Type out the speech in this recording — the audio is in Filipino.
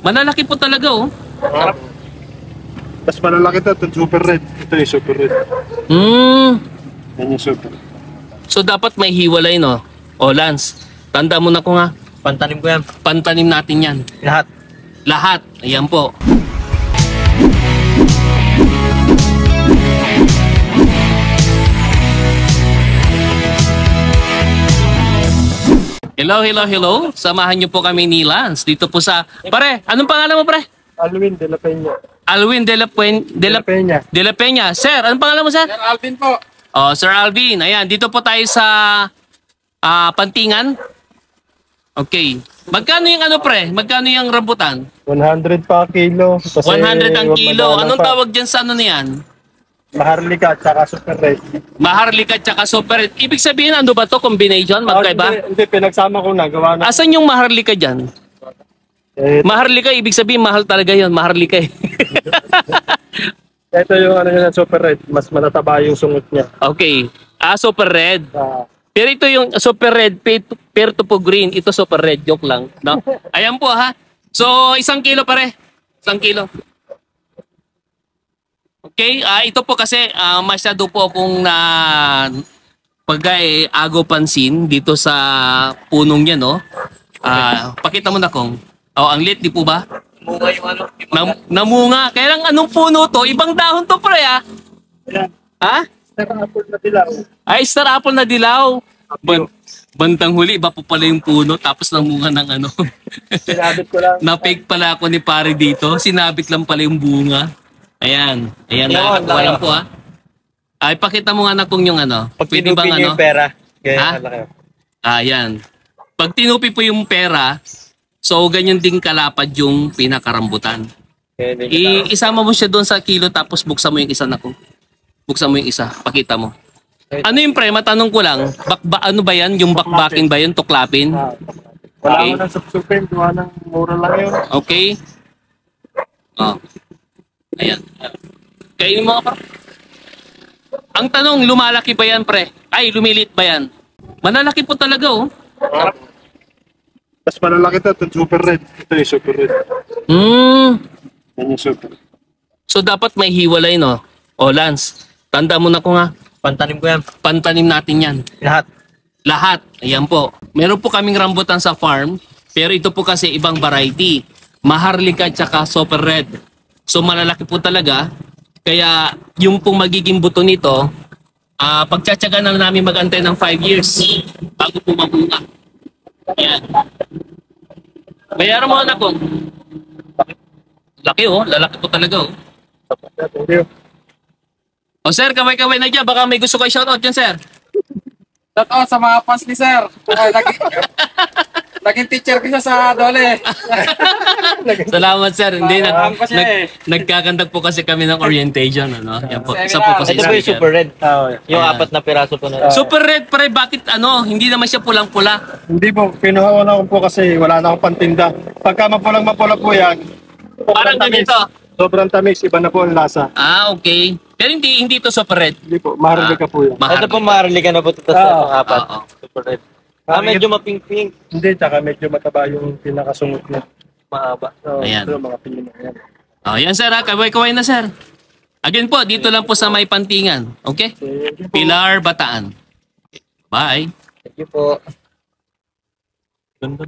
Malalaki po talaga, oh. Mas malalaki ito, ito super red. Ito yung super red. Yan yung super. So dapat may hiwalay, no? O Lance, tanda mo na ko nga. Pantanim ko yan. Pantanim natin yan. Lahat. Lahat. Ayan po. Hello, hello, hello. Samahan niyo po kami ni Lance dito po sa... Pare, anong pangalan mo, pre? Alwin de la Peña. Alwin de la Peña. De la Peña. Sir, anong pangalan mo, sir? Sir Alvin po. Oh, Sir Alvin. Ayan, dito po tayo sa Pantingan. Okay. Magkano yung ano, pre? Magkano yung rambutan? 100 pa kilo. Kasi 100 ang kilo. Anong pa. tawag dyan sa ano na yan? Maharlika at saka super red. Maharlika tsaka super red. Ibig sabihin, ano ba to? Combination? Magkaiba? Hindi, pinagsama ko na. Gawa na. Asan yung maharlika dyan? Maharlika, ibig sabihin, mahal talaga yun. Maharlika eh. Ito yung ano yun, super red. Mas matataba yung sungot niya. Okay. Super red. Pero ito yung super red, pair to po green. Ito super red. Joke lang. No? Ayan po ha. So, 1 kilo pare. 1 kilo. Okay. Ito po kasi masyado po akong agaw pansin dito sa punong niya, no? Pakita mo na kung. Ang lit, di po ba? Munga yung ano. Namunga. Kaya lang anong puno to? Ibang dahon to, pre, ha? Ayan. Ha? Star apple na dilaw. Ay, star apple na dilaw. Bantang huli, iba po pala yung puno, tapos namunga ng ano. Sinabit ko lang. Na-fake pala ako ni pare dito. Sinabit lang pala yung bunga. Ayan. Ayan na. Walang po, ha? Ay, pakita mo nga na kung yung ano. Pag Pwede tinupi bang niyo yung pera. Ha? Ayan. Pag tinupi po yung pera, so ganyan din kalapad yung pinakarambutan. Isama mo siya doon sa kilo, tapos buksan mo yung isa na ko. Buksan mo yung isa. Pakita mo. Ano yung pre? Matanong ko lang. Ano ba yan? Yung bakbaking ba yun? Tuklapin? Wala Okay. mo ng subsupin. Gawa ng mura lang yun. Okay. Oh. Ayan. Kainin mo ka, pre. Ang tanong, lumalaki ba yan, pre? Ay, lumilit ba yan? Malalaki po talaga, oh. Mas malalaki ito, ito super red. Ito yung super red. Yan yung super. So, dapat may hiwalay, no? O, Lance, tanda mo na ko nga. Pantanim ko yan. Pantanim natin yan. Lahat. Lahat. Ayan po. Meron po kaming rambutan sa farm, pero ito po kasi ibang variety. Maharlika at saka super red. So malalaki po talaga. Kaya yung pong magiging buto nito, pagtsatsaga na namin mag-antay ng 5 years bago po mamunga. Ayan. Bayaran mo na ko. Laki, oh. Lalaki po talaga, oh. Thank you. O sir, kaway-kaway na dyan. Baka may gusto kayo shoutout dyan, sir. Shout out sa mga fans ni Sir. Naging teacher ko siya sa Dole. Salamat, sir. Hindi, Alam ko siya eh. nagkakandag po kasi kami ng orientation. Ano? Yan po. Isa po kasi Ito po yung speaker. super red. Yung Ayan. 4 na piraso po na. Super red, pre. Bakit ano? Hindi naman siya pulang-pula. Hindi po, kinuha ko na po kasi wala na akong pantinda. Pagka mapula po yan, Parang ganito. sobrang tamis, iba na po ang lasa. Okay. Pero hindi to super red. Hindi po, maharlika po yan. Ito po maharlika na po ito sa pang 4. Oo. Super red. Medyo maping-pink. Hindi, tsaka medyo mataba yung pinakasungot niya. Mahaba. So, Ayan. ito, mga pino. Ayan. Yan, sir. Kaway-kaway na, sir. Again po, dito lang po sa may Pantingan. Okay? Thank you po. Pilar, Bataan. Bye. Thank you po. Ganda.